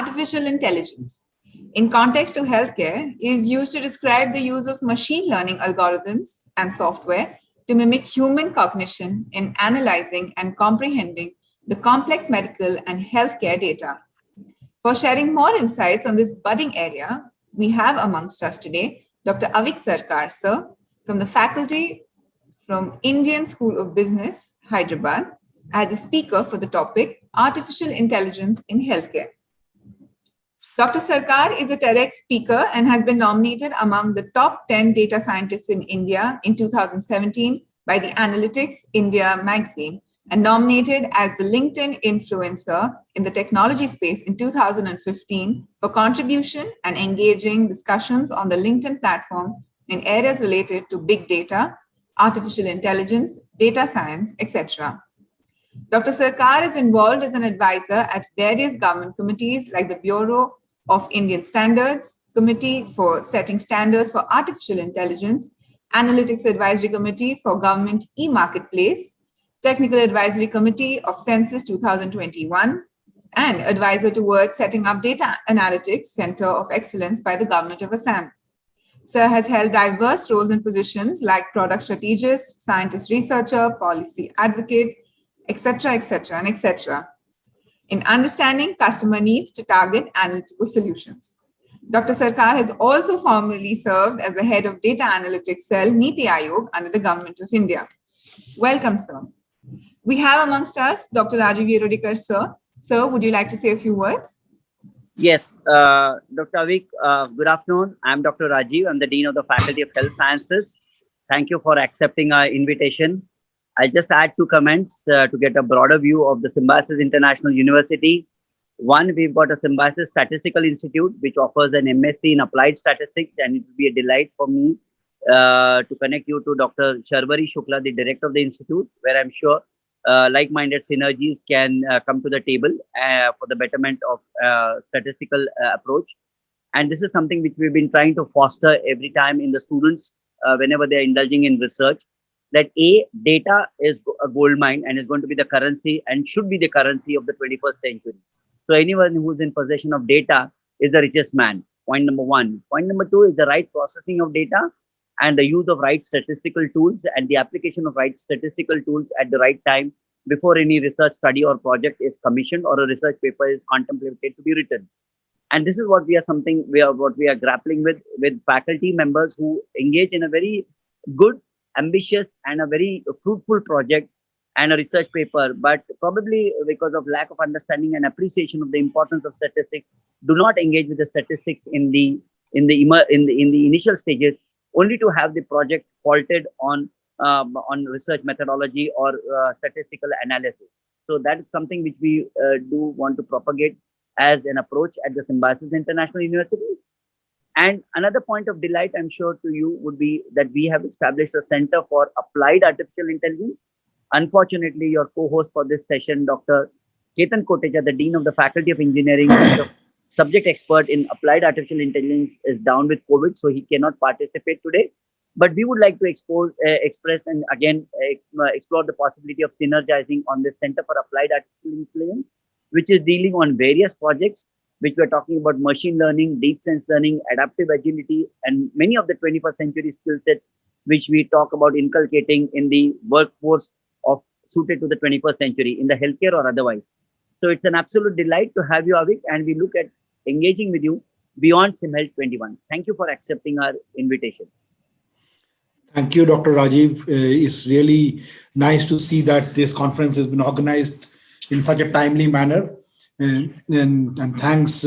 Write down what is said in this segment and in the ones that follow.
artificial intelligence, in context to healthcare, is used to describe the use of machine learning algorithms and software to mimic human cognition in analyzing and comprehending the complex medical and healthcare data. For sharing more insights on this budding area, we have amongst us today Dr. Avik Sarkar, sir, from the faculty from Indian School of Business, Hyderabad, as a speaker for the topic Artificial Intelligence in Healthcare. Dr. Sarkar is a TEDx speaker and has been nominated among the top 10 data scientists in India in 2017 by the Analytics India magazine and nominated as the LinkedIn influencer in the technology space in 2015 for contribution and engaging discussions on the LinkedIn platform in areas related to big data, artificial intelligence, data science, etc. Dr. Sarkar is involved as an advisor at various government committees like the Bureau of Indian Standards, Committee for Setting Standards for Artificial Intelligence, Analytics Advisory Committee for Government e-Marketplace, Technical Advisory Committee of Census 2021, and advisor towards setting up Data Analytics Center of Excellence by the Government of Assam. Sir has held diverse roles and positions like product strategist, scientist researcher, policy advocate, etc., etc., and etc. in understanding customer needs to target analytical solutions. Dr. Sarkar has also formerly served as the head of Data Analytics Cell, Niti Aayog, under the Government of India. Welcome, sir. We have amongst us Dr. Rajiv Yerodikar, sir. Sir, would you like to say a few words? Yes, Dr. Avik, good afternoon. I'm Dr. Rajiv. I'm the Dean of the Faculty of Health Sciences. Thank you for accepting our invitation. I'll just add two comments to get a broader view of the Symbiosis International University. One, we've got a Symbiosis Statistical Institute, which offers an MSc in Applied Statistics, and it will be a delight for me to connect you to Dr. Sharvari Shukla, the director of the institute, where I'm sure like-minded synergies can come to the table for the betterment of statistical approach. And this is something which we've been trying to foster every time in the students whenever they're indulging in research, that data is a gold mine and is going to be the currency and should be the currency of the 21st century. So anyone who's in possession of data is the richest man. Point number one. Point number two is the right processing of data and the use of right statistical tools and the application of right statistical tools at the right time before any research study or project is commissioned or a research paper is contemplated to be written. And this is what we are grappling with faculty members who engage in a very good, ambitious and a very fruitful project and a research paper, but probably because of lack of understanding and appreciation of the importance of statistics, do not engage with the statistics in the initial stages, only to have the project faulted on research methodology or statistical analysis. So that is something which we do want to propagate as an approach at the Symbiosis International University. And another point of delight, I'm sure to you, would be that we have established a Center for Applied Artificial Intelligence. Unfortunately, your co-host for this session, Dr. Ketan Kotecha, the Dean of the Faculty of Engineering, the subject expert in Applied Artificial Intelligence, is down with COVID, so he cannot participate today. But we would like to express and again explore the possibility of synergizing on the Center for Applied Artificial Intelligence, which is dealing on various projects, which we're talking about machine learning, deep sense learning, adaptive agility, and many of the 21st century skill sets, which we talk about inculcating in the workforce of suited to the 21st century in the healthcare or otherwise. So it's an absolute delight to have you, Avik, and we look at engaging with you beyond SimHealth 21. Thank you for accepting our invitation. Thank you, Dr. Rajiv. It's really nice to see that this conference has been organized in such a timely manner. And thanks,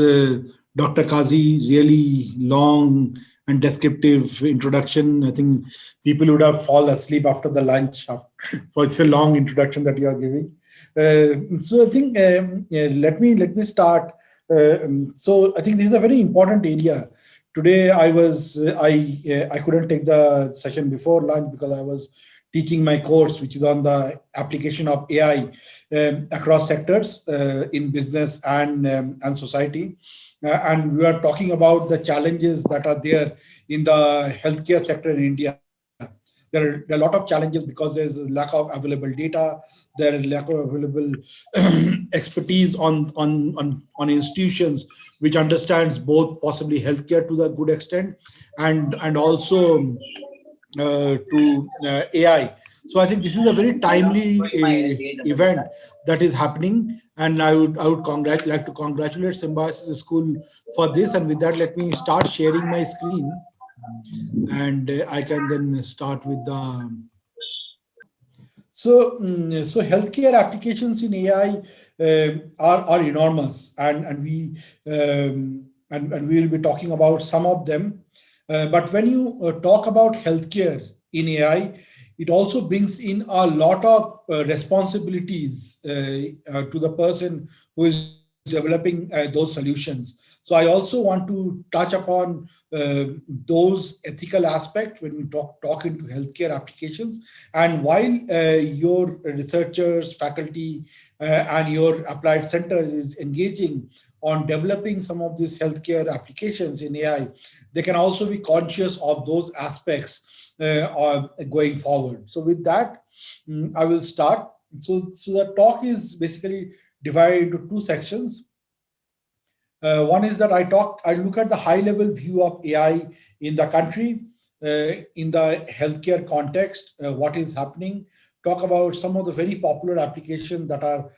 Dr. Kazi, really long and descriptive introduction. I think people would have fallen asleep after the lunch for it's a long introduction that you are giving. So I think let me start. So I think this is a very important area. Today I couldn't take the session before lunch because I was teaching my course, which is on the application of AI across sectors in business and society. And we are talking about the challenges that are there in the healthcare sector in India. There are a lot of challenges because there's a lack of available data, there is lack of available expertise on institutions which understands both possibly healthcare to the good extent and also to AI. So I think this is a very timely event that is happening, and I would like to congratulate Symbiosis School for this. And with that, let me start sharing my screen, and I can then start with the. So healthcare applications in AI are enormous, and we will be talking about some of them. But when you talk about healthcare in AI, it also brings in a lot of responsibilities to the person who is developing those solutions. So I also want to touch upon those ethical aspects when we talk into healthcare applications. And while your researchers, faculty, and your applied center is engaging on developing some of these healthcare applications in AI, they can also be conscious of those aspects going forward. So with that, I will start. So the talk is basically divided into two sections. One is that I look at the high level view of AI in the country, in the healthcare context, what is happening, talk about some of the very popular applications that are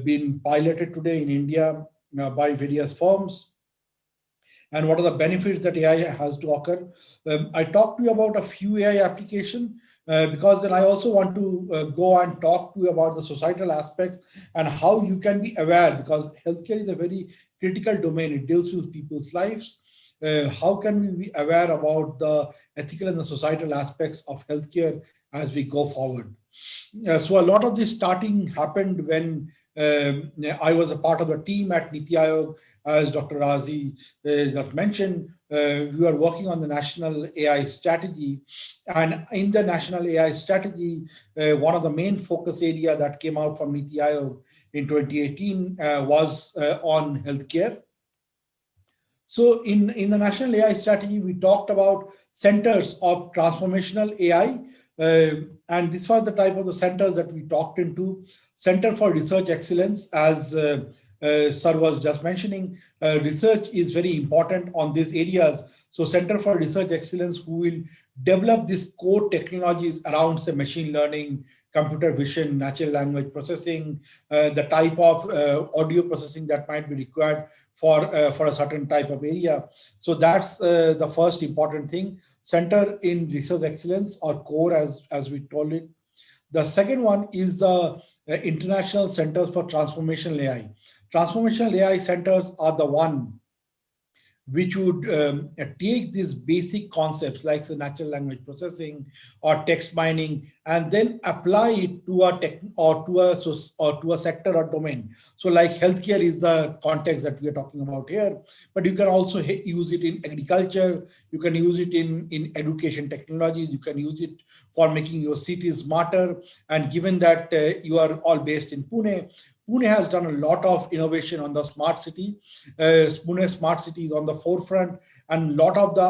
being piloted today in India by various firms, and what are the benefits that AI has to occur. I talked to you about a few AI applications because then I also want to go and talk to you about the societal aspects and how you can be aware, because healthcare is a very critical domain. It deals with people's lives. How can we be aware about the ethical and the societal aspects of healthcare as we go forward? So a lot of this starting happened when I was a part of the team at Niti Aayog, as Dr. Razi just mentioned. We were working on the national AI strategy, and in the national AI strategy, one of the main focus area that came out from Niti Aayog in 2018 was on healthcare. So in the national AI strategy, we talked about centers of transformational AI. And this was the type of the centers that we talked into. Center for Research Excellence, as Sir was just mentioning, research is very important on these areas. So Center for Research Excellence, who will develop these core technologies around, say, machine learning, computer vision, natural language processing, the type of audio processing that might be required for a certain type of area. So that's the first important thing. Center in Research Excellence, or core as we call it. The second one is the International Centers for Transformational AI. Transformational AI centers are the one which would take these basic concepts like the natural language processing or text mining and then apply it to a sector or domain. So like healthcare is the context that we are talking about here, but you can also use it in agriculture, you can use it in education technologies, you can use it for making your city smarter. And given that you are all based in Pune, Pune has done a lot of innovation on the smart city. Pune smart city is on the forefront, and a lot of the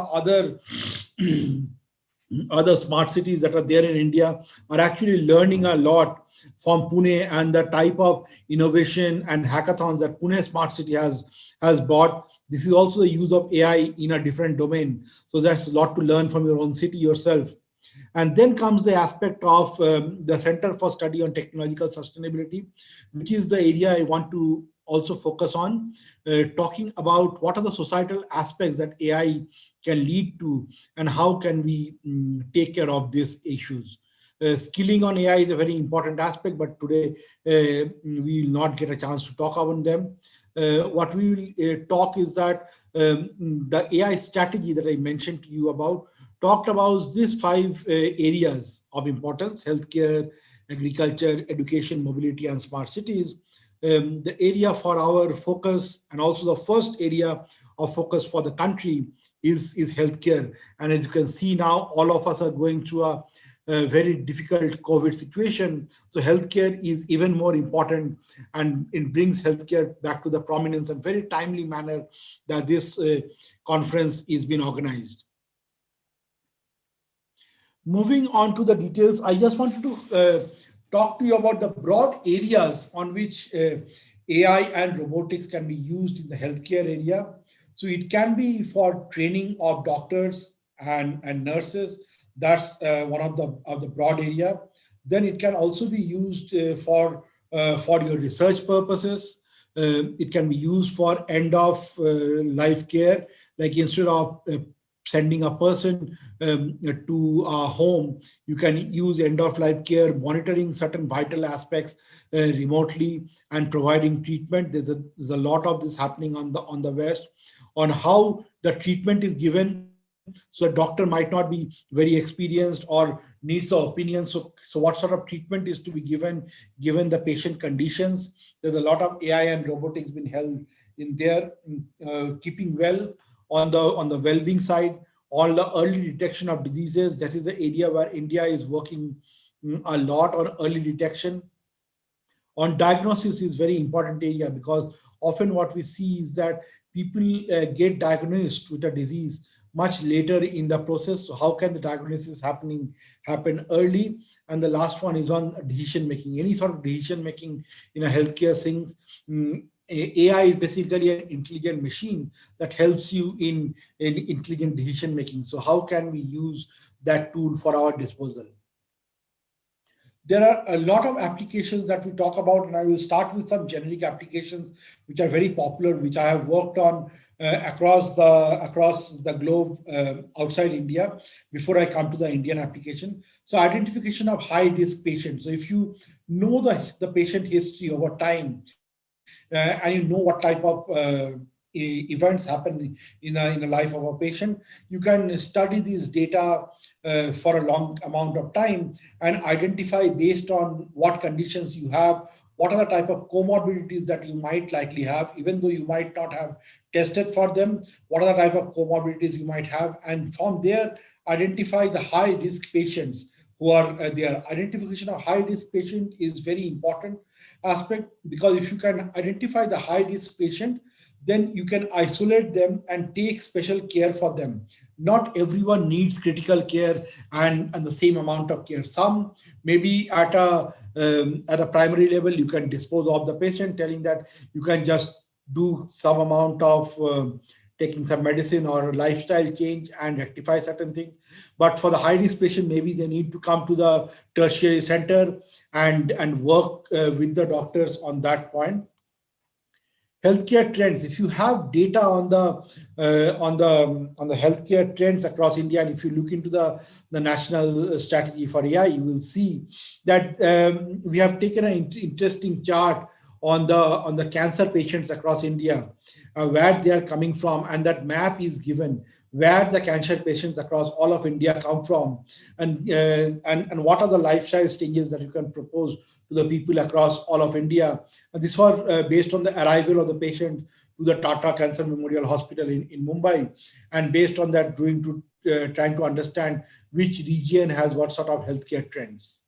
other smart cities that are there in India are actually learning a lot from Pune and the type of innovation and hackathons that Pune smart city has brought. This is also the use of AI in a different domain. So that's a lot to learn from your own city yourself. And then comes the aspect of the Center for Study on Technological Sustainability, which is the area I want to also focus on, talking about what are the societal aspects that AI can lead to and how can we take care of these issues. Skilling on AI is a very important aspect, but today we will not get a chance to talk about them. What we will talk is that the AI strategy that I mentioned to you about talked about these 5 areas of importance: healthcare, agriculture, education, mobility, and smart cities. The area for our focus, and also the first area of focus for the country, is healthcare. And as you can see now, all of us are going through a very difficult COVID situation. So healthcare is even more important, and it brings healthcare back to the prominence and very timely manner that this conference is being organized. moving on to the details, I just wanted to talk to you about the broad areas on which AI and robotics can be used in the healthcare area. So it can be for training of doctors and nurses. That's one of the broad area. Then it can also be used for your research purposes. It can be used for end of life care, like instead of sending a person to a home, you can use end of life care, monitoring certain vital aspects remotely and providing treatment. There's a lot of this happening on the West on how the treatment is given. So a doctor might not be very experienced or needs an opinion. So what sort of treatment is to be given the patient conditions. There's a lot of AI and robotics been held in there, keeping well on the well-being side, all the early detection of diseases. That is the area where India is working a lot on early detection. On diagnosis is very important area, because often what we see is that people get diagnosed with a disease much later in the process. So how can the diagnosis happen early? And the last one is on decision making. Any sort of decision making in a healthcare thing. AI is basically an intelligent machine that helps you in intelligent decision making. So how can we use that tool for our disposal? There are a lot of applications that we talk about, and I will start with some generic applications which are very popular, which I have worked on across the globe outside India before I come to the Indian application. So identification of high risk patients. So if you know the patient history over time, and you know what type of events happen in the life of a patient, you can study these data for a long amount of time and identify based on what conditions you have, what are the type of comorbidities that you might likely have, even though you might not have tested for them, what are the type of comorbidities you might have, and from there identify the high risk patients who are there. Identification of high risk patient is very important aspect, because if you can identify the high risk patient, then you can isolate them and take special care for them. Not everyone needs critical care and the same amount of care. Some maybe at a primary level, you can dispose of the patient, telling that you can just do some amount of taking some medicine or lifestyle change and rectify certain things. But for the high risk patient, maybe they need to come to the tertiary center and work with the doctors on that point. Healthcare trends. If you have data on the healthcare trends across India, and if you look into the national strategy for AI, you will see that we have taken an interesting chart on the cancer patients across India, where they are coming from, and that map is given where the cancer patients across all of India come from, and what are the lifestyle changes that you can propose to the people across all of India. And this was based on the arrival of the patient to the Tata Cancer Memorial Hospital in Mumbai, and based on that, trying to understand which region has what sort of healthcare trends.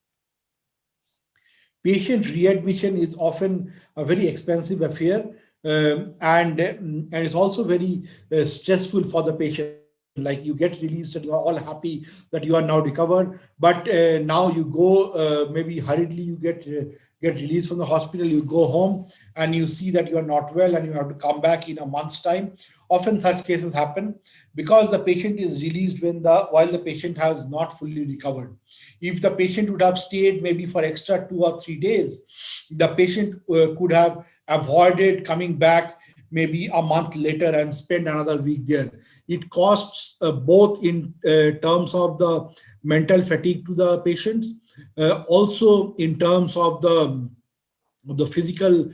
Patient readmission is often a very expensive affair, and it's also very stressful for the patient. Like you get released and you are all happy that you are now recovered, but now you go maybe hurriedly, you get released from the hospital, you go home and you see that you are not well and you have to come back in a month's time. Often such cases happen because the patient is released while the patient has not fully recovered. If the patient would have stayed maybe for extra 2 or 3 days, the patient could have avoided coming back maybe a month later and spend another week there. It costs both in terms of the mental fatigue to the patients, also in terms of the physical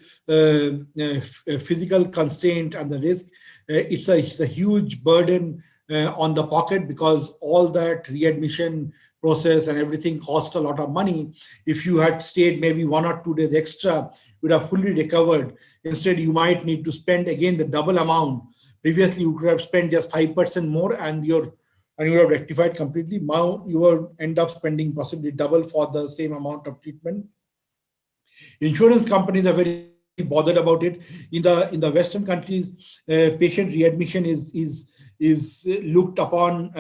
constraint and the risk. It's a huge burden on the pocket, because all that readmission process and everything cost a lot of money. If you had stayed maybe 1 or 2 days extra, you would have fully recovered. Instead, you might need to spend again the double amount. Previously, you could have spent just 5% more and you would have rectified completely. Now you will end up spending possibly double for the same amount of treatment. Insurance companies are very bothered about it. In the Western countries, patient readmission is looked upon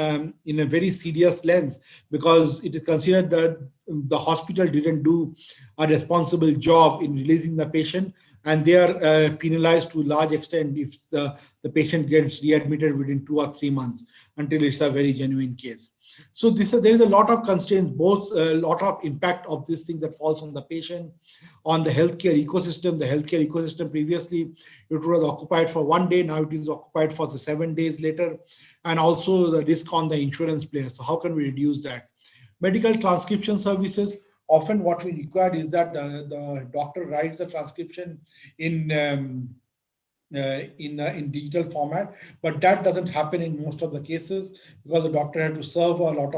in a very serious lens, because it is considered that the hospital didn't do a responsible job in releasing the patient, and they are penalized to a large extent if the patient gets readmitted within 2 or 3 months, until it's a very genuine case. So there is a lot of constraints, both a lot of impact of these things that falls on the patient, on the healthcare ecosystem. The healthcare ecosystem previously, it was occupied for 1 day, now it is occupied for the 7 days later, and also the risk on the insurance players. So how can we reduce that? Medical transcription services. Often what we require is that the doctor writes the transcription in digital format, but that doesn't happen in most of the cases because the doctor has to serve a lot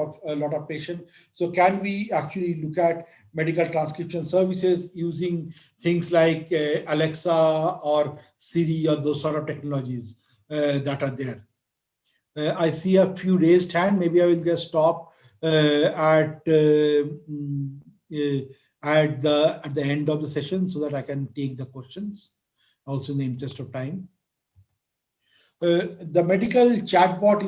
of patients. So can we actually look at medical transcription services using things like Alexa or Siri or those sort of technologies that are there? I see a few raised hand. Maybe I will just stop at the end of the session so that I can take the questions, also in the interest of time. The medical chatbot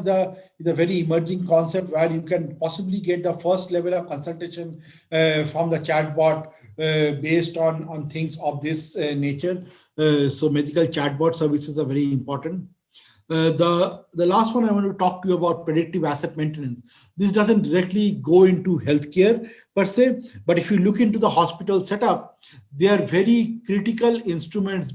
is a very emerging concept where you can possibly get the first level of consultation from the chatbot based on things of this nature. So medical chatbot services are very important. The last one I want to talk to you about, predictive asset maintenance. This doesn't directly go into healthcare per se, but if you look into the hospital setup, there are very critical instruments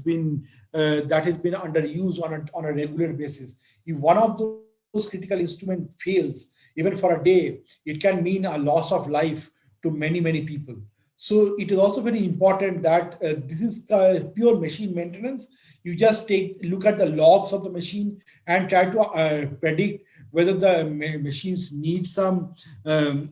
that has been under use on a regular basis. If one of those critical instruments fails, even for a day, it can mean a loss of life to many, many people. So it is also very important that this is pure machine maintenance. You just look at the logs of the machine and try to predict whether the machines need some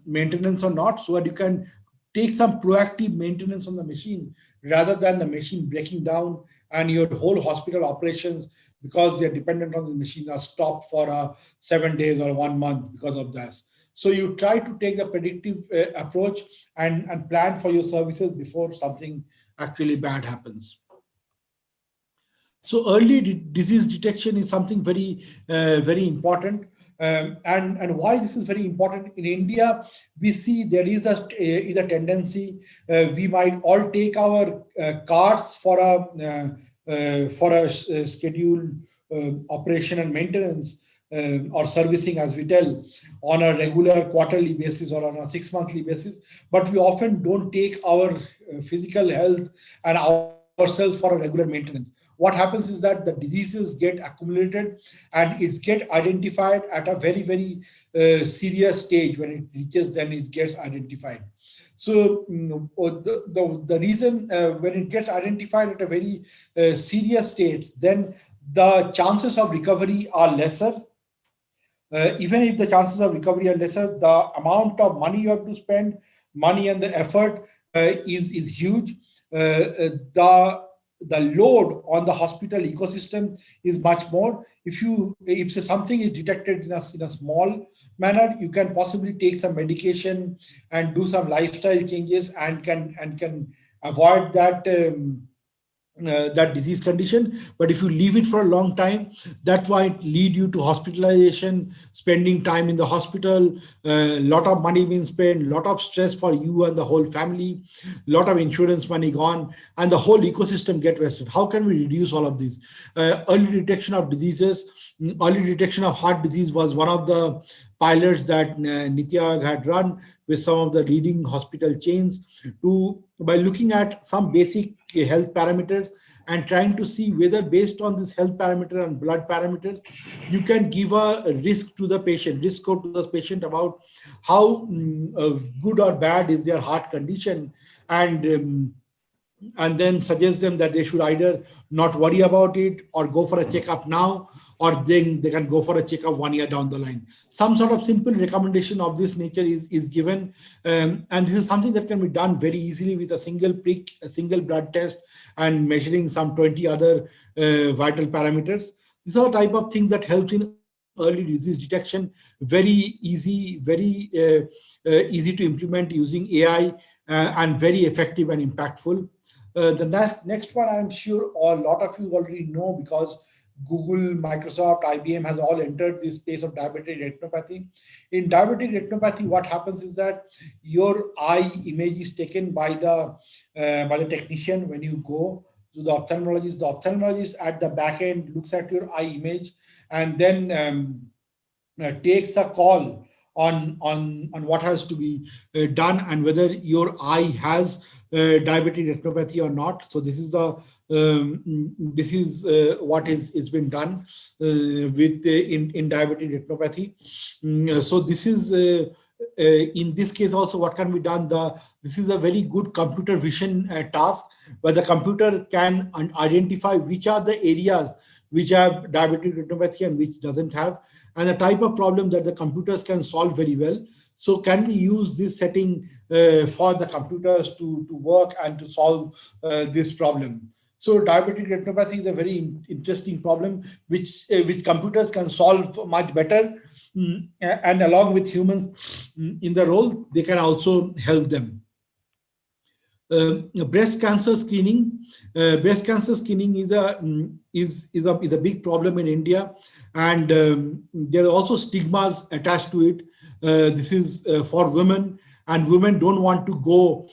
maintenance or not, so that you can take some proactive maintenance on the machine rather than the machine breaking down and your whole hospital operations, because they're dependent on the machine, are stopped for 7 days or 1 month because of this. So you try to take the predictive approach and plan for your services before something actually bad happens. So early disease detection is something very, very important. And why this is very important in India, we see there is a tendency. We might all take our cars for a scheduled operation and maintenance or servicing, as we tell, on a regular quarterly basis or on a 6 monthly basis, but we often don't take our physical health and ourselves for a regular maintenance. What happens is that the diseases get accumulated and it gets identified at a very, very serious stage. When it reaches, then it gets identified. So the reason when it gets identified at a very serious state, then the chances of recovery are lesser. Even if the chances of recovery are lesser, the amount of money you have to spend, money and the effort is huge. The load on the hospital ecosystem is much more. If something is detected in a small manner, you can possibly take some medication and do some lifestyle changes and can avoid that that disease condition. But if you leave it for a long time, that might lead you to hospitalization, spending time in the hospital, a lot of money being spent, a lot of stress for you and the whole family, a lot of insurance money gone, and the whole ecosystem get wasted. How can we reduce all of this? Early detection of diseases, early detection of heart disease was one of the pilots that Nitya had run with some of the leading hospital chains by looking at some basic health parameters and trying to see whether, based on this health parameter and blood parameters, you can give a risk to the patient, risk score to the patient about how good or bad is their heart condition, and then suggest them that they should either not worry about it or go for a checkup now, or then they can go for a checkup 1 year down the line. Some sort of simple recommendation of this nature is given. And this is something that can be done very easily with a single prick, a single blood test, and measuring some 20 other vital parameters. These are the type of things that helps in early disease detection. Very easy, very easy to implement using AI, and very effective and impactful. The next one, I'm sure a lot of you already know, because Google, Microsoft, IBM has all entered this space of diabetic retinopathy. In diabetic retinopathy, what happens is that your eye image is taken by the technician when you go to the ophthalmologist. The ophthalmologist at the back end looks at your eye image and then takes a call on what has to be done and whether your eye has diabetic retinopathy or not. So this is the this is what is been done with in diabetic retinopathy. So this is in this case also what can be done. This is a very good computer vision task where the computer can identify which are the areas which have diabetic retinopathy and which doesn't have, and the type of problem that the computers can solve very well. So can we use this setting for the computers to work and to solve this problem? So diabetic retinopathy is a very interesting problem which computers can solve much better, and along with humans in the role, they can also help them. Breast cancer screening. Breast cancer screening is a big problem in India, and there are also stigmas attached to it. This is for women, and women don't want to go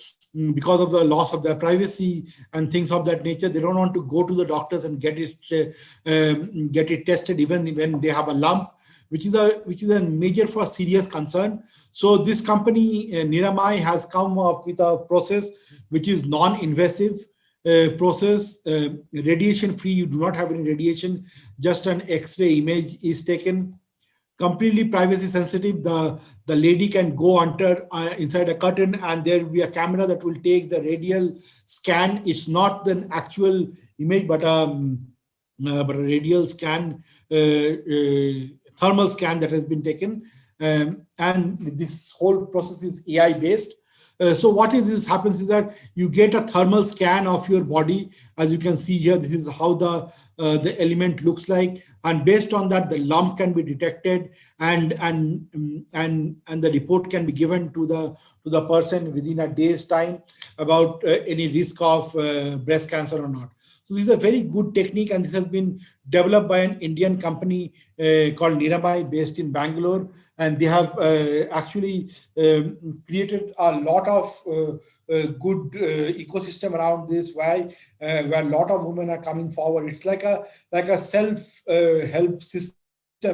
because of the loss of their privacy and things of that nature. They don't want to go to the doctors and get it tested even when they have a lump, which is a major for serious concern. So this company Niramai has come up with a process which is non-invasive process, radiation free. You do not have any radiation, just an X-ray image is taken, completely privacy sensitive. The lady can go under inside a curtain, and there will be a camera that will take the radial scan. It's not the actual image, but a radial scan, thermal scan that has been taken, and this whole process is AI based. So what happens is that you get a thermal scan of your body. As you can see here, this is how the element looks like, and based on that, the lump can be detected, and the report can be given to the person within a day's time about any risk of breast cancer or not. So this is a very good technique, and this has been developed by an Indian company called Niramai, based in Bangalore, and they have actually created a lot of good ecosystem around this. Where a lot of women are coming forward. It's like a self help system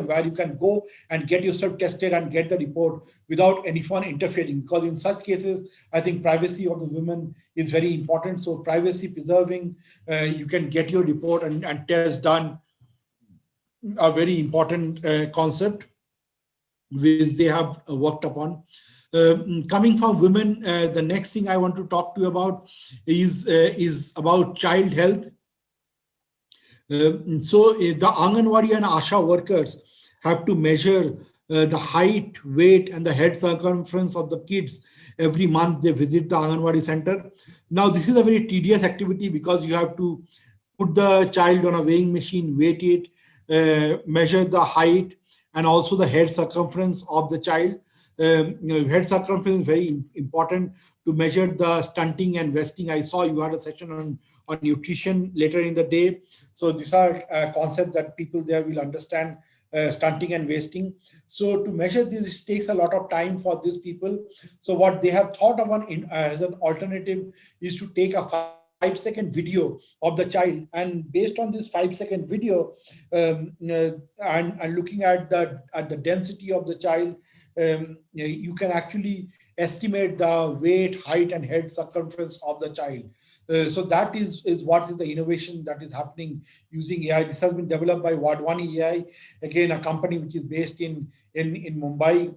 where you can go and get yourself tested and get the report without anyone interfering, because in such cases I think privacy of the women is very important. So privacy preserving, you can get your report and test done, a very important concept which they have worked upon. Coming from women, the next thing I want to talk to you about is about child health. So the Anganwadi and Asha workers have to measure the height, weight, and the head circumference of the kids every month they visit the Anganwadi center. Now, this is a very tedious activity because you have to put the child on a weighing machine, weight it, measure the height, and also the head circumference of the child. Head circumference is very important to measure the stunting and wasting. I saw you had a session on nutrition later in the day. So these are concepts that people there will understand, stunting and wasting. So to measure this takes a lot of time for these people. So what they have thought of as an alternative is to take a 5-second video of the child, and based on this 5-second video and looking at the density of the child, you can actually estimate the weight, height, and head circumference of the child. So that is what is the innovation that is happening using AI. This has been developed by Wadhwani AI, again a company which is based in Mumbai.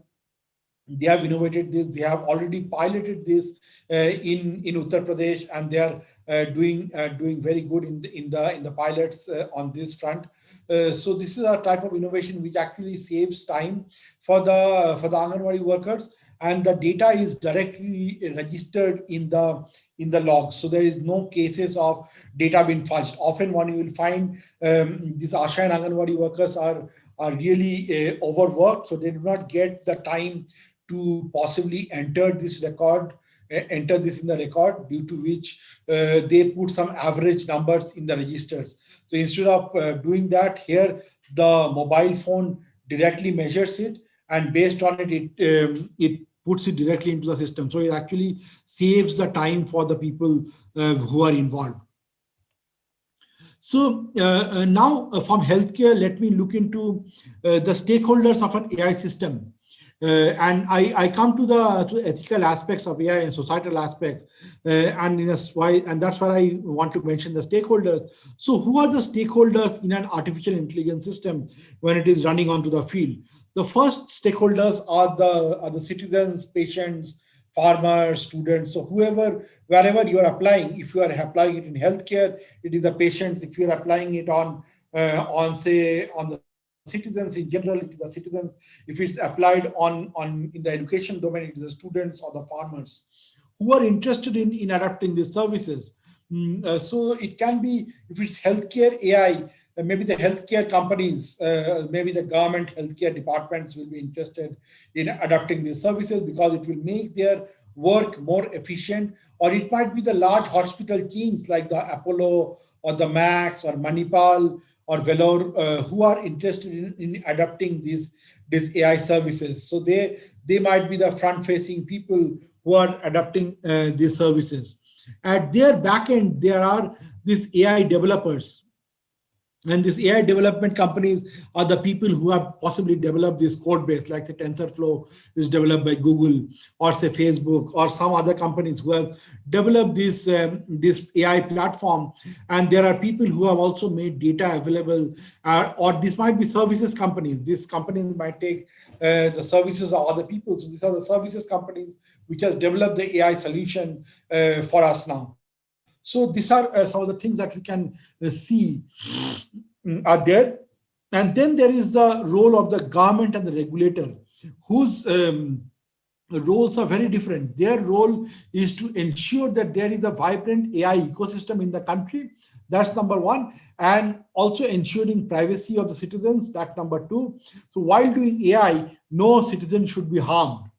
They have innovated this. They have already piloted this in Uttar Pradesh, and they are doing very good in the pilots on this front. So this is a type of innovation which actually saves time for the Anganwadi workers, and the data is directly registered in the logs. So there is no cases of data being fudged. Often one you will find these Asha and Anganwadi workers are really overworked, so they do not get the time to possibly enter this record enter this in the record, due to which they put some average numbers in the registers. So instead of doing that, here the mobile phone directly measures it, and based on it, it puts it directly into the system. So it actually saves the time for the people who are involved. So now from healthcare, let me look into the stakeholders of an AI system. And I come to the ethical aspects of AI and societal aspects, and that's why I want to mention the stakeholders. So who are the stakeholders in an artificial intelligence system when it is running onto the field? The first stakeholders are the citizens, patients, farmers, students. So wherever you are applying, if you are applying it in healthcare, it is the patients. If you are applying it on the citizens in general, it is the citizens. If it's applied on in the education domain, it is the students or the farmers who are interested in adapting these services. So it can be, if it's healthcare AI, maybe the healthcare companies, maybe the government healthcare departments will be interested in adapting these services because it will make their work more efficient. Or it might be the large hospital chains like the Apollo or the Max or Manipal or Vellore, who are interested in adapting these AI services. So they might be the front-facing people who are adapting these services. At their back end, there are these AI developers. And these AI development companies are the people who have possibly developed this code base, like the TensorFlow is developed by Google, or say Facebook, or some other companies who have developed this AI platform. And there are people who have also made data available, or this might be services companies. These companies might take the services of other people. So these are the services companies which has developed the AI solution for us now. So these are some of the things that we can see are there. And then there is the role of the government and the regulator, whose roles are very different. Their role is to ensure that there is a vibrant AI ecosystem in the country. That's number one. And also ensuring privacy of the citizens. That's number two. So while doing AI, no citizen should be harmed.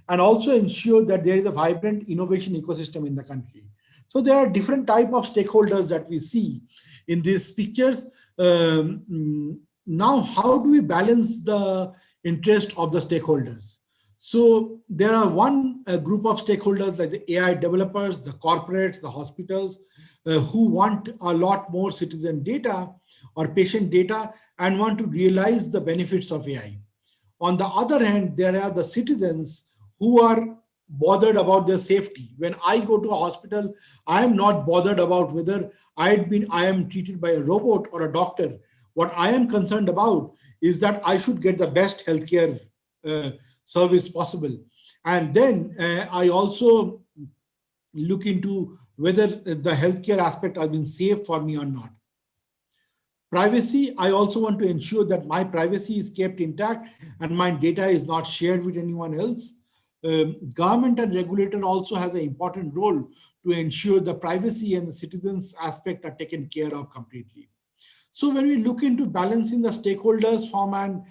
And also ensure that there is a vibrant innovation ecosystem in the country. So there are different type of stakeholders that we see in these pictures. Now, how do we balance the interest of the stakeholders? So there are one group of stakeholders like the AI developers, the corporates, the hospitals, who want a lot more citizen data or patient data and want to realize the benefits of AI. On the other hand, there are the citizens who are bothered about their safety. When I go to a hospital, I am not bothered about whether I am treated by a robot or a doctor. What I am concerned about is that I should get the best healthcare service possible. And then I also look into whether the healthcare aspect has been safe for me or not. Privacy, I also want to ensure that my privacy is kept intact and my data is not shared with anyone else. Government and regulator also has an important role to ensure the privacy and the citizens aspect are taken care of completely. So when we look into balancing the stakeholders from an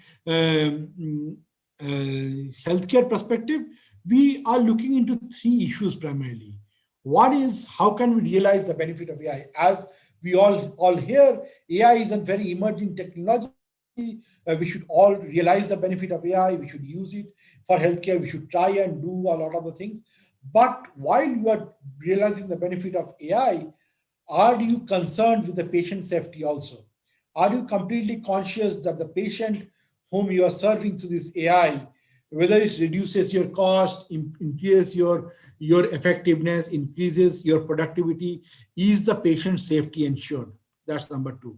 healthcare perspective, we are looking into three issues primarily. One is how can we realize the benefit of AI? As we all hear, AI is a very emerging technology. We should all realize the benefit of AI. We should use it for healthcare. We should try and do a lot of the things. But while you are realizing the benefit of AI, are you concerned with the patient safety also? Are you completely conscious that the patient whom you are serving through this AI, whether it reduces your cost, increases your effectiveness, increases your productivity, is the patient safety ensured? That's number two.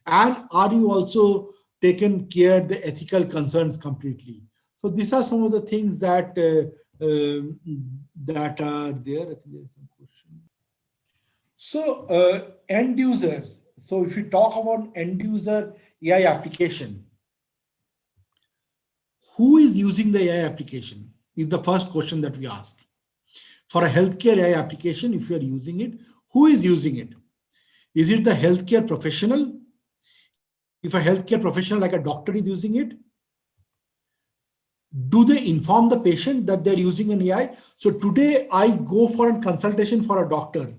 And are you also taken care of the ethical concerns completely? So these are some of the things that that are there. I think there's some question. So end user. So if you talk about end user AI application, who is using the AI application is the first question that we ask. For a healthcare AI application, if you are using it, who is using it? Is it the healthcare professional? If a healthcare professional like a doctor is using it, do they inform the patient that they're using an AI? So today I go for a consultation for a doctor.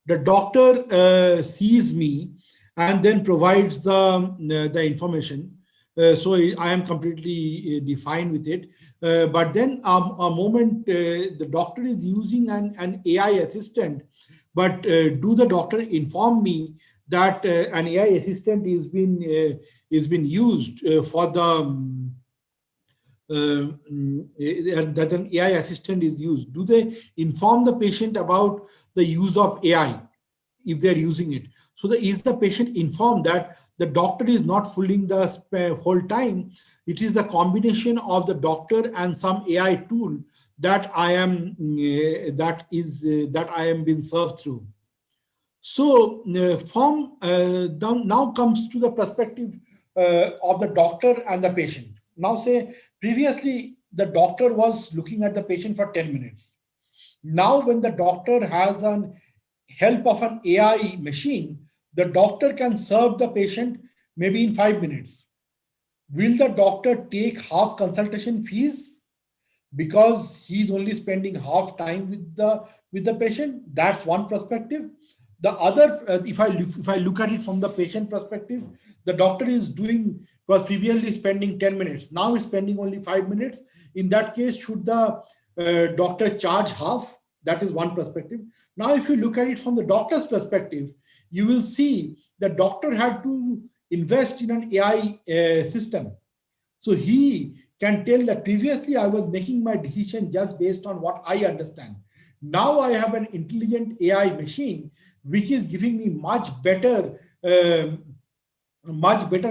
The doctor sees me and then provides the information. So I am completely defined with it. But then a moment the doctor is using an AI assistant, but do the doctor inform me that an AI assistant is been used for the that an AI assistant is used? Do they inform the patient about the use of AI if they're using it? So is the patient informed that the doctor is not fooling the whole time? It is a combination of the doctor and some AI tool that I am that I am being served through. So now comes to the perspective of the doctor and the patient. Now say previously the doctor was looking at the patient for 10 minutes. Now when the doctor has an help of an AI machine, the doctor can serve the patient maybe in 5 minutes. Will the doctor take half consultation fees because he's only spending half time with the patient? That's one perspective. The other, if I look at it from the patient perspective, the doctor was previously spending 10 minutes. Now he's spending only 5 minutes. In that case, should the doctor charge half? That is one perspective. Now, if you look at it from the doctor's perspective, you will see the doctor had to invest in an AI system. So he can tell that previously I was making my decision just based on what I understand. Now I have an intelligent AI machine which is giving me much better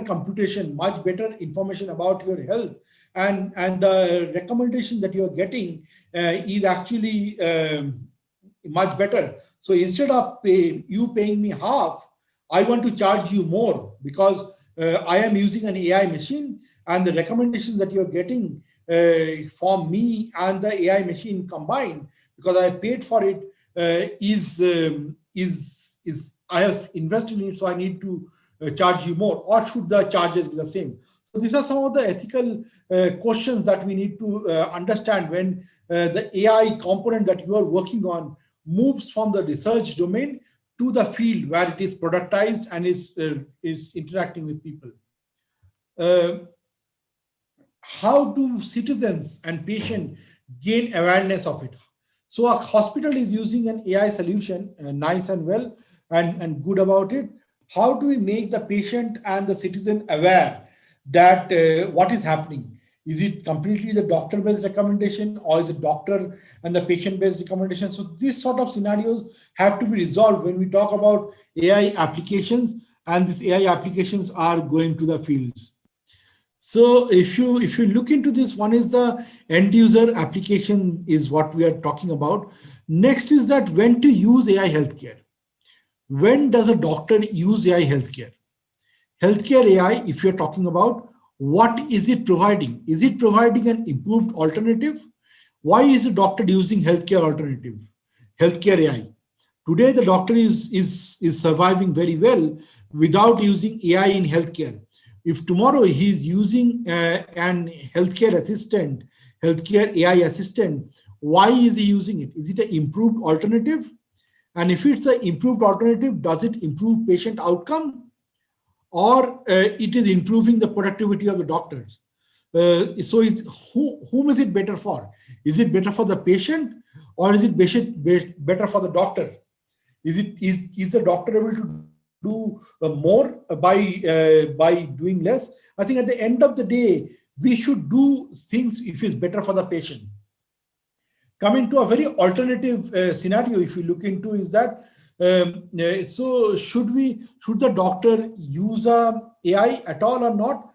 computation, much better information about your health, and the recommendation that you're getting is actually much better. So instead of you paying me half, I want to charge you more because I am using an AI machine, and the recommendations that you're getting from me and the AI machine combined, because I paid for it, is I have invested in it, so I need to charge you more, or should the charges be the same? So these are some of the ethical questions that we need to understand when the AI component that you are working on moves from the research domain to the field where it is productized and is interacting with people. How do citizens and patients gain awareness of it? So a hospital is using an AI solution, nice and well, and good about it. How do we make the patient and the citizen aware that what is happening? Is it completely the doctor-based recommendation, or is it doctor and the patient-based recommendation? So these sort of scenarios have to be resolved when we talk about AI applications, and these AI applications are going to the fields. So if you look into this, one is the end user application is what we are talking about. Next is that when to use AI healthcare. When does a doctor use AI healthcare? Healthcare AI, if you're talking about, what is it providing? Is it providing an improved alternative? Why is the doctor using healthcare alternative? Healthcare AI. Today, the doctor is surviving very well without using AI in healthcare. If tomorrow he is using an healthcare assistant, healthcare AI assistant, why is he using it? Is it an improved alternative? And if it's an improved alternative, does it improve patient outcome? Or it is improving the productivity of the doctors? So whom is it better for? Is it better for the patient, or is it better for the doctor? Is the doctor able to do more by doing less? I think at the end of the day, we should do things if it's better for the patient. Coming to a very alternative scenario, if you look into, is that so should the doctor use AI at all or not?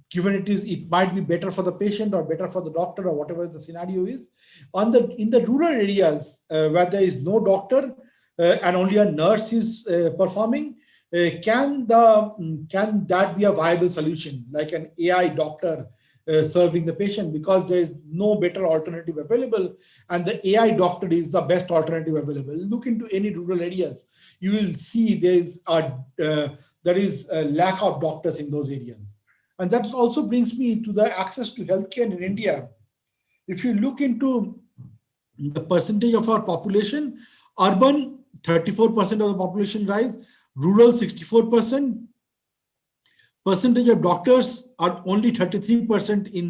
Given it might be better for the patient or better for the doctor, or whatever the scenario is. In the rural areas where there is no doctor and only a nurse is performing, can that be a viable solution, like an AI doctor serving the patient, because there is no better alternative available, and the AI doctor is the best alternative available? Look into any rural areas, you will see there is a lack of doctors in those areas. And that also brings me to the access to healthcare in India. If you look into the percentage of our population, urban 34% of the population rise, rural 64%, percentage of doctors are only 33% in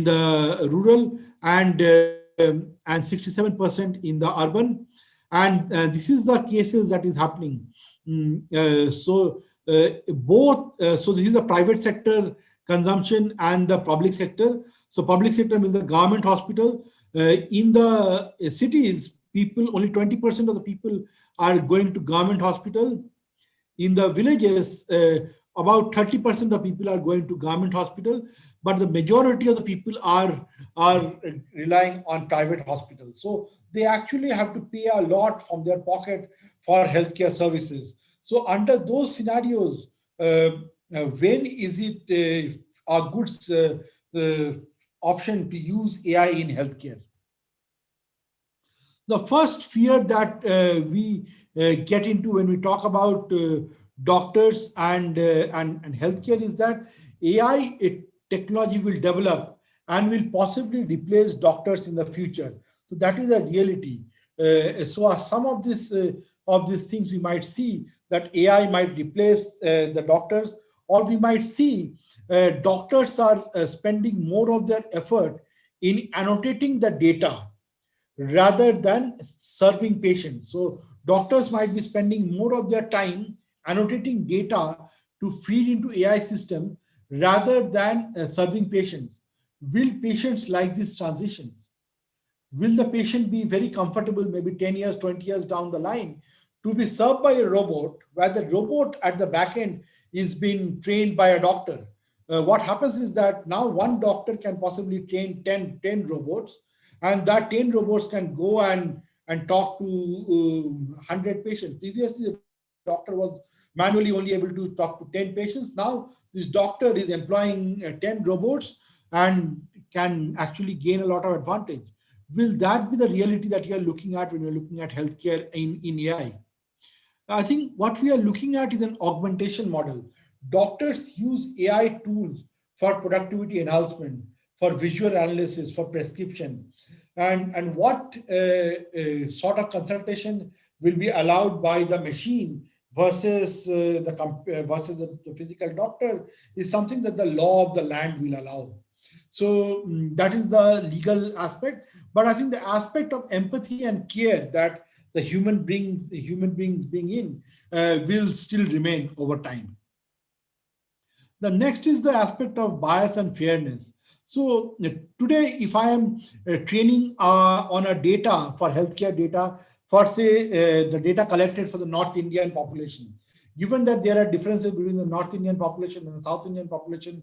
the rural and 67% in the urban, and this is the cases that is happening. So this is the private sector consumption and the public sector. So public sector means the government hospital. In the cities, people, only 20% of the people are going to government hospital. In the villages, about 30% of people are going to government hospital, but the majority of the people are relying on private hospitals. So they actually have to pay a lot from their pocket for healthcare services. So under those scenarios, when is it a good option to use AI in healthcare? The first fear that we get into when we talk about doctors and healthcare is that AI technology will develop and will possibly replace doctors in the future. So that is a reality. So some of these things we might see that AI might replace the doctors, or we might see doctors are spending more of their effort in annotating the data rather than serving patients. So doctors might be spending more of their time annotating data to feed into AI system rather than serving patients. Will patients like these transitions? Will the patient be very comfortable maybe 10 years, 20 years down the line to be served by a robot, where the robot at the back end is being trained by a doctor? What happens is that now one doctor can possibly train 10 robots, and that 10 robots can go and talk to 100 patients. Previously, the doctor was manually only able to talk to 10 patients. Now, this doctor is employing 10 robots and can actually gain a lot of advantage. Will that be the reality that you are looking at when you're looking at healthcare in AI? I think what we are looking at is an augmentation model. Doctors use AI tools for productivity enhancement, for visual analysis, for prescription, and what sort of consultation will be allowed by the machine versus the physical doctor is something that the law of the land will allow. So that is the legal aspect, but I think the aspect of empathy and care that the human beings bring in will still remain over time. The next is the aspect of bias and fairness. So today, if I am training on a data for healthcare data, for say the data collected for the North Indian population, given that there are differences between the North Indian population and the South Indian population,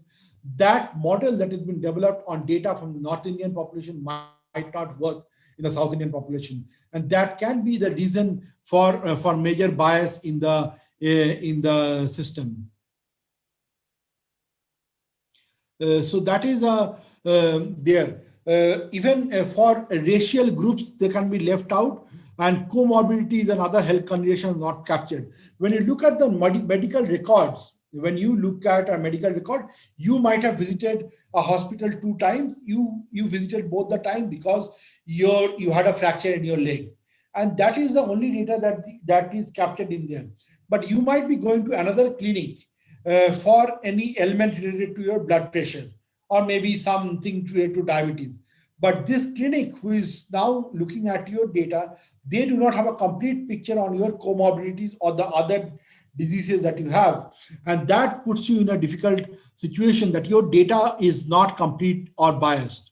that model that has been developed on data from the North Indian population might not work in the South Indian population, and that can be the reason for major bias in the system. So that is there. Even for racial groups, they can be left out, and comorbidities and other health conditions not captured. When you look at the medical records, when you look at a medical record, you might have visited a hospital 2 times. You visited both the time because you had a fracture in your leg, and that is the only data that is captured in there. But you might be going to another clinic for any ailment related to your blood pressure, or maybe something related to diabetes. But this clinic who is now looking at your data, they do not have a complete picture on your comorbidities or the other diseases that you have. And that puts you in a difficult situation that your data is not complete or biased.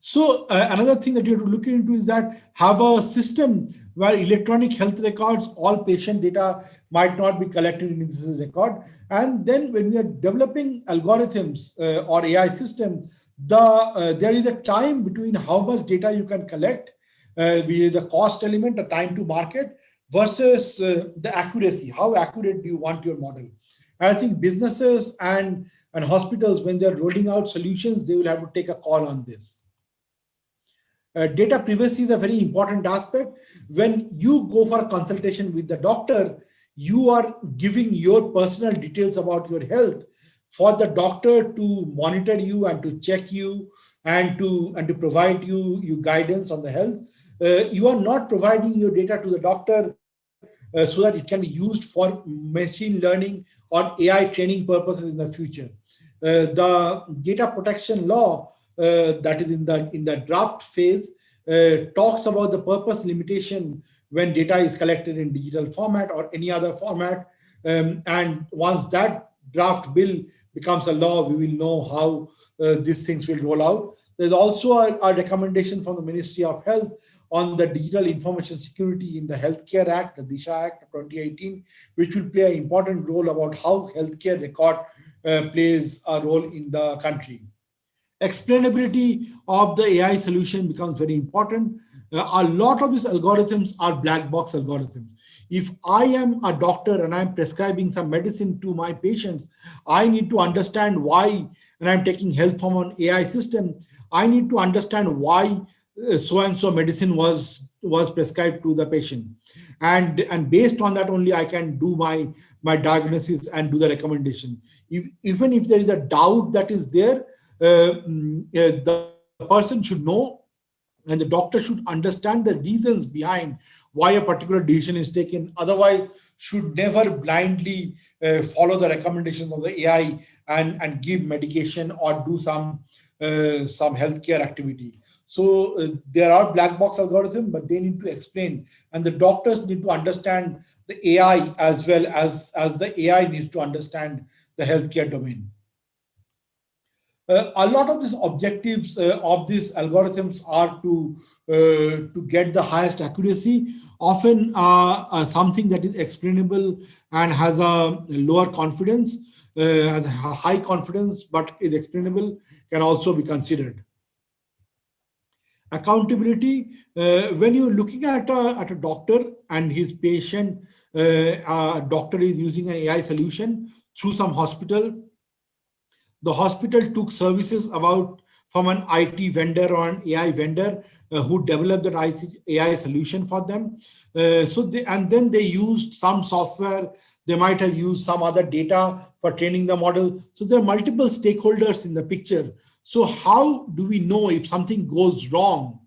So another thing that you have to look into is that have a system where electronic health records, all patient data might not be collected in this record. And then when we are developing algorithms or AI system, there is a time between how much data you can collect, the cost element, the time to market, versus the accuracy. How accurate do you want your model? And I think businesses and hospitals, when they're rolling out solutions, they will have to take a call on this. Data privacy is a very important aspect. When you go for a consultation with the doctor, you are giving your personal details about your health. for the doctor to monitor you and to check you and to provide you guidance on the health. You are not providing your data to the doctor so that it can be used for machine learning or AI training purposes in the future. The data protection law that is in the draft phase talks about the purpose limitation when data is collected in digital format or any other format. And once that draft bill becomes a law, we will know how these things will roll out. There's also a recommendation from the Ministry of Health on the Digital Information Security in the Healthcare Act, the DISHA Act of 2018, which will play an important role about how healthcare record plays a role in the country. Explainability of the AI solution becomes very important. A lot of these algorithms are black box algorithms. If I am a doctor and I'm prescribing some medicine to my patients, I need to understand why, and I'm taking help from an AI system, I need to understand why so-and-so medicine was prescribed to the patient. And based on that only I can do my diagnosis and do the recommendation. Even if there is a doubt that is there, the person should know and the doctor should understand the reasons behind why a particular decision is taken. Otherwise, should never blindly follow the recommendations of the AI and give medication or do some healthcare activity. So there are black box algorithms, but they need to explain, and the doctors need to understand the AI as well as the AI needs to understand the healthcare domain. A lot of these objectives of these algorithms are to get the highest accuracy, often something that is explainable and has a lower confidence, has a high confidence, but is explainable, can also be considered. Accountability, when you're looking at a doctor and his patient, a doctor is using an AI solution through some hospital. The hospital took services from an IT vendor or an AI vendor who developed that AI solution for them. And then they used some software. They might have used some other data for training the model. So there are multiple stakeholders in the picture. So how do we know if something goes wrong?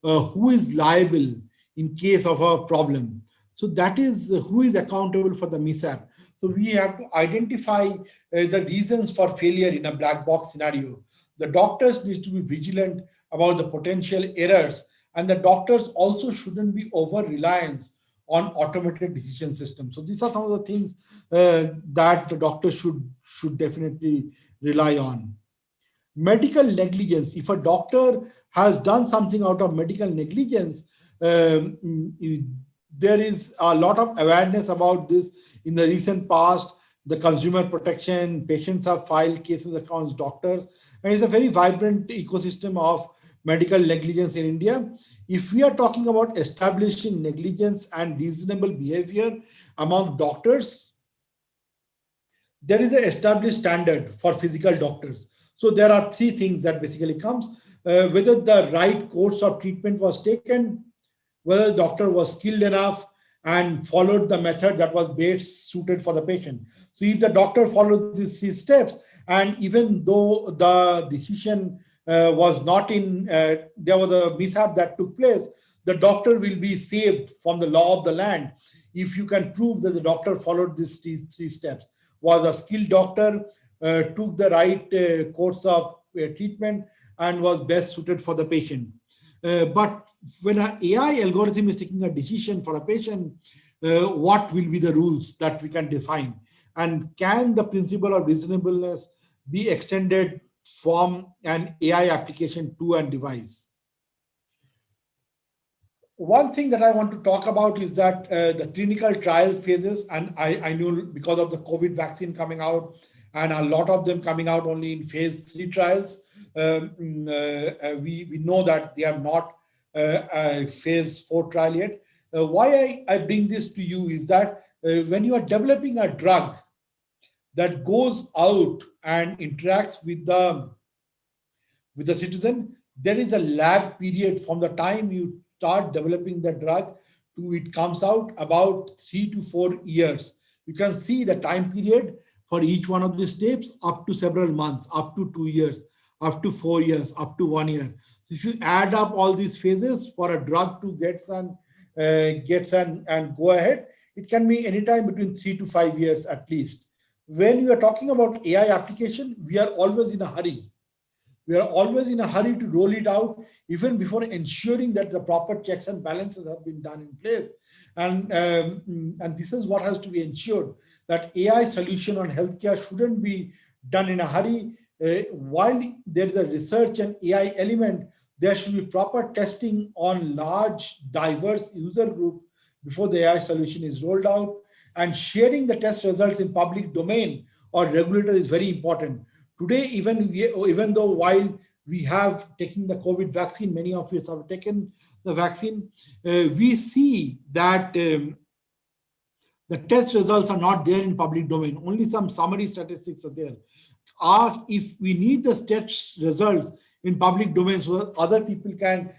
Who is liable in case of a problem? So that is who is accountable for the mishap. So we have to identify the reasons for failure in a black box scenario. The doctors need to be vigilant about the potential errors, and the doctors also shouldn't be over-reliant on automated decision systems. So these are some of the things that the doctor should definitely rely on. Medical negligence. If a doctor has done something out of medical negligence, there is a lot of awareness about this in the recent past. The consumer protection, patients have filed cases against doctors, and it's a very vibrant ecosystem of medical negligence in India. If we are talking about establishing negligence and reasonable behavior among doctors, there is an established standard for physical doctors. So there are three things that basically comes: whether the right course of treatment was taken, whether the doctor was skilled enough and followed the method that was best suited for the patient. So if the doctor followed these steps, and even though the decision was not there was a mishap that took place, the doctor will be saved from the law of the land if you can prove that the doctor followed these three steps, was a skilled doctor, took the right course of treatment, and was best suited for the patient. But when an AI algorithm is taking a decision for a patient, what will be the rules that we can define? And can the principle of reasonableness be extended from an AI application to a device? One thing that I want to talk about is that the clinical trial phases, and I know because of the COVID vaccine coming out, and a lot of them coming out only in phase 3 trials, we know that they are not a phase 4 trial yet. Why I bring this to you is that when you are developing a drug that goes out and interacts with the citizen, there is a lag period from the time you start developing the drug to it comes out, about 3 to 4 years. You can see the time period for each one of these steps up to several months, up to 2 years, up to 4 years, up to 1 year. If you add up all these phases for a drug to get and go ahead, it can be anytime between 3 to 5 years at least. When you are talking about AI application, we are always in a hurry. We are always in a hurry to roll it out, even before ensuring that the proper checks and balances have been done in place. And this is what has to be ensured, that AI solution on healthcare shouldn't be done in a hurry. While there is a research and AI element, there should be proper testing on large, diverse user group before the AI solution is rolled out. And sharing the test results in public domain or regulator is very important. Today, even though while we have taken the COVID vaccine, many of us have taken the vaccine, we see that the test results are not there in public domain. Only some summary statistics are there. If we need the test results in public domain so that other people can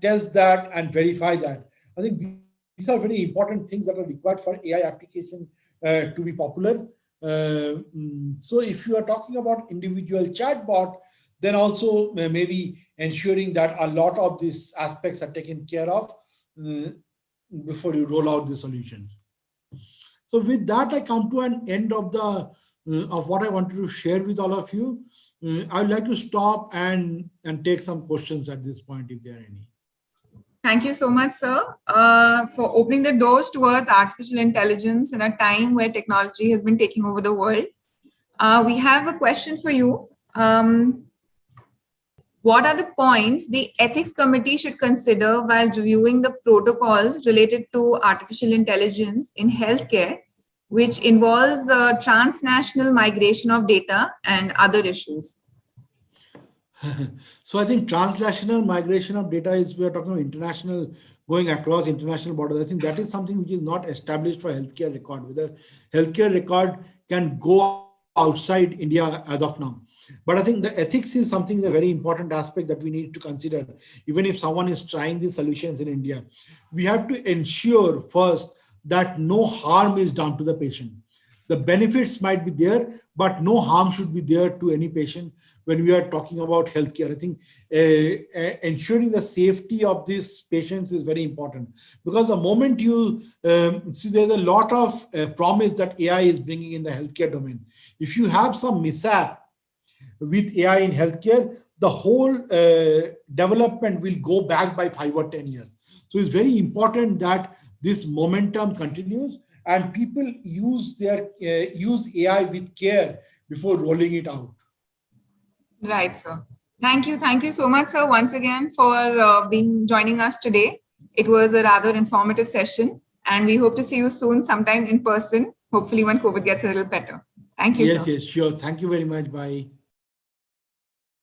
test that and verify that, I think these are very important things that are required for AI application to be popular. So if you are talking about individual chatbot, then also maybe ensuring that a lot of these aspects are taken care of before you roll out the solution. So with that, I come to an end of what I wanted to share with all of you. I would like to stop and take some questions at this point, if there are any. Thank you so much, sir, for opening the doors towards artificial intelligence in a time where technology has been taking over the world. We have a question for you. What are the points the ethics committee should consider while reviewing the protocols related to artificial intelligence in healthcare, which involves transnational migration of data and other issues? So I think transnational migration of data is, we are talking about international, going across international borders. I think that is something which is not established for healthcare record, whether healthcare record can go outside India as of now. But I think the ethics is something, a very important aspect that we need to consider. Even if someone is trying these solutions in India, we have to ensure first that no harm is done to the patient. The benefits might be there, but no harm should be there to any patient when we are talking about healthcare. I think ensuring the safety of these patients is very important, because the moment you see, there's a lot of promise that AI is bringing in the healthcare domain. If you have some mishap with AI in healthcare, the whole development will go back by 5 or 10 years. So it's very important that this momentum continues and people use AI with care before rolling it out. Right, sir. Thank you. Thank you so much, sir, once again for joining us today. It was a rather informative session, and we hope to see you soon, sometime in person, hopefully when COVID gets a little better. Thank you, sir. Yes, sure. Thank you very much. Bye.